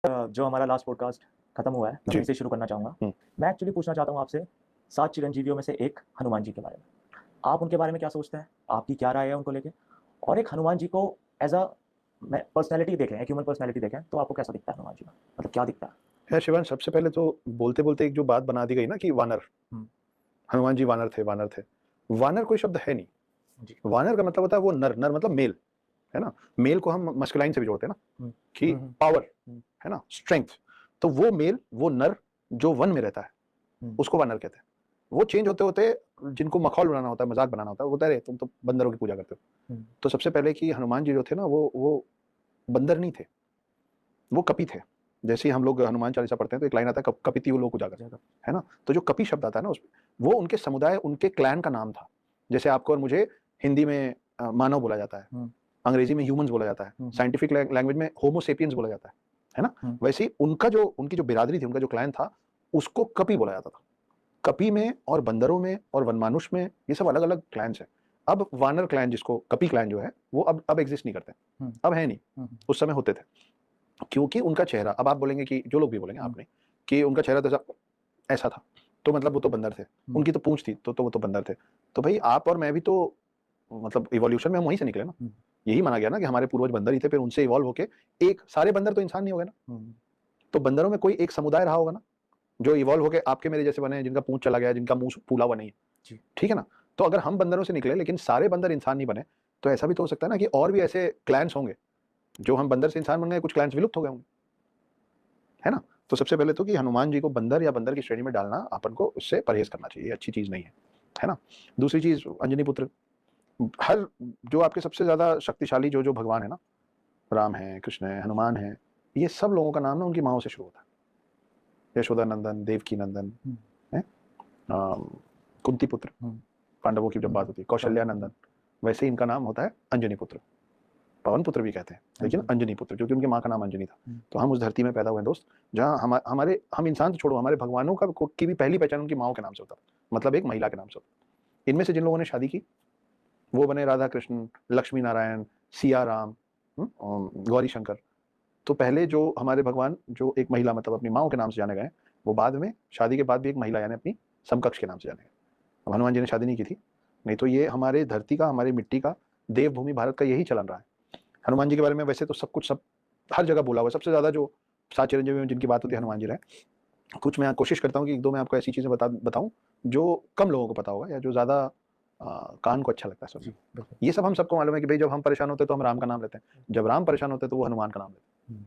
जो हमारा last podcast खत्म हुआ है, मैं जी। फिर से शुरू करना चाहूँगा। हुँ। मैं एक्चुअली पूछना चाहता हूँ आपसे 7 चिरंजीवियों में से एक हनुमान जी के बारे में। आप उनके बारे में क्या सोचते हैं? आपकी क्या राय है उनको लेके? और एक हनुमान जी को एज़ अ मैं पर्सनैलिटी देखें, एक ह्यूमन पर्सनैलिटी देखें, तो आपको कैसा दिखता है हनुमान जी का? मतलब क्या दिखता है? खैर शिवांश, सबसे पहले तो बोलते-बोलते एक जो बात बना दी गई ना कि वानर, हुँ, हनुमान जी वानर थे, वानर थे। वानर कोई शब्द है नहीं। जी। वानर का मतलब होता है वो नर, नर मतलब मेल, है ना? मेल को हम मस्कुलाइन से भी जोड़ते हैं ना हुँ, कि हुँ, हुँ, पावर, हुँ, है ना? स्ट्रेंथ। तो वो मेल, वो नर जो वन में रहता है, हुँ, उसको वानर कहते हैं। वो चेंज होते-होते जिनको मखौल बनाना होता है, मज़ाक बनाना होता है, वो बोलता है, "अरे! तुम तो बंदरों की पूजा करते हो।" हुँ, तो सबसे पहले कि हनुमान जी जो थे ना वो बंदर नहीं थे, वो कपि थे। जैसे ही हम लोग हनुमान चालीसा पढ़ते हैं तो एक लाइन आता है, कपिति वो लोक उजागर, ज़्यादा। है ना? तो जो कपि शब्द आता है ना उसमें, वो उनके समुदाय, उनके क्लैन का नाम था। जैसे आपको और मुझे हिंदी में मानव बोला जाता है, हुँ, अंग्रेजी में ह्यूमन्स बोला जाता है, हुँ, हुँ, साइंटिफिक लैंग्वेज में होमो सेपियंस बोला जाता है ना? हुँ, वैसे ही उनकी जो बिरादरी थी, उनका जो क्लैन था, उसको कपि बोला जाता था। कपि में और बंदरों में और वनमानुष में ये सब अलग-अलग क्लैन्स हैं। अब वानर क्लैन, जिसको कपि क्लैन जो है, वो अब एग्ज़िस्ट नहीं करते। हुँ, अब है नहीं, हुँ, उस समय होते थे। क्योंकि उनका चेहरा, अब आप बोलेंगे कि जो लोग भी बोलेंगे, हुँ, आप नहीं, कि उनका चेहरा तो ऐसा ऐसा था, तो मतलब वो तो बंदर थे। हुँ, उनकी तो पूँछ थी, तो वो तो बंदर थे। तो भई आप और मैं भी तो मतलब इवोल्यूशन में हम वहीं से निकले ना। हुँ, यही माना गया ना कि हमारे पूर्वज बंदर ही थे, फिर उनसे इवॉल्व होके एक सारे बंदर तो इंसान नहीं हो गए ना। हुँ, तो बंदरों में कोई एक समुदाय रहा होगा ना, जो इवॉल्व होके आपके मेरे जैसे बने हैं, जिनका पूँछ चला गया, जिनका मुँह फूला हुआ नहीं है। जी। ठीक है ना? तो अगर हम बंदरों से निकले लेकिन सारे बंदर इंसान नहीं बने, तो ऐसा भी तो हो सकता है ना कि और भी ऐसे क्लैन्स होंगे, जो हम बंदर से इंसान बन गए, कुछ क्लैन्स विलुप्त हो गए होंगे। है ना? तो सबसे पहले तो कि हनुमान जी को बंदर या बंदर की श्रेणी में डालना अपन को उससे परहेज़ करना चाहिए, ये अच्छी चीज़ नहीं है ना? दूसरी चीज़ अंजनी पुत्र, हर जो आपके सबसे ज़्यादा शक्तिशाली जो भगवान है ना, राम है, कृष्ण है, हनुमान है, ये सब लोगों का नाम ना उनकी माँओं से शुरू होता है। यशोदा नंदन, देवकी नंदन, हुँ, हैं? अ, कुंती पुत्र, हुँ, पांडवों की जब हुँ, बात होती है, कौशल्या कौशल्या। नंदन, वैसे ही इनका नाम होता है अंजनी पुत्र। पवन पुत्र भी कहते हैं, हाँ लेकिन जी। अंजनी पुत्र, क्योंकि उनकी माँ का नाम अंजनी था। हुँ, तो हम उस धरती में पैदा हुए हैं दोस्त, जहाँ हमारे हम इंसान तो छोड़ो, हमारे भगवानों की भी पहली पहचान उनकी माँओं के नाम से होता था। मतलब एक महिला के नाम से होता था। इनमें से जिन लोगों ने शादी की, वो बने राधा कृष्ण, लक्ष्मी नारायण, सिया राम, गौरी शंकर। तो पहले जो हमारे भगवान, जो एक महिला मतलब अपनी माँओं के नाम से जाने गए, वो बाद में शादी के बाद भी एक महिला यानी अपनी समकक्ष के नाम से जाने गए। अब हनुमान जी ने शादी नहीं की थी, नहीं तो ये हमारे धरती का, हमारी मिट्टी का, देवभूमि भारत का यही चलन रहा है। हनुमान जी के बारे में वैसे तो सब हर जगह बोला हुआ है। सबसे ज़्यादा जो 7 चिरंजीवी में जिनकी बात होती है, हनुमान जी रहे। कुछ मैं कोशिश करता हूँ कि 1-2 मैं आपको ऐसी चीज़ें बताऊँ, जो कम लोगों को पता होगा या जो ज़्यादा कान को अच्छा लगता है सुनने जी, में। बिल्कुल। ये सब हम सबको मालूम है कि भई जब हम परेशान होते हैं तो हम राम का नाम लेते हैं। जब राम परेशान होते हैं तो वो हनुमान का नाम लेते हैं। हुँ,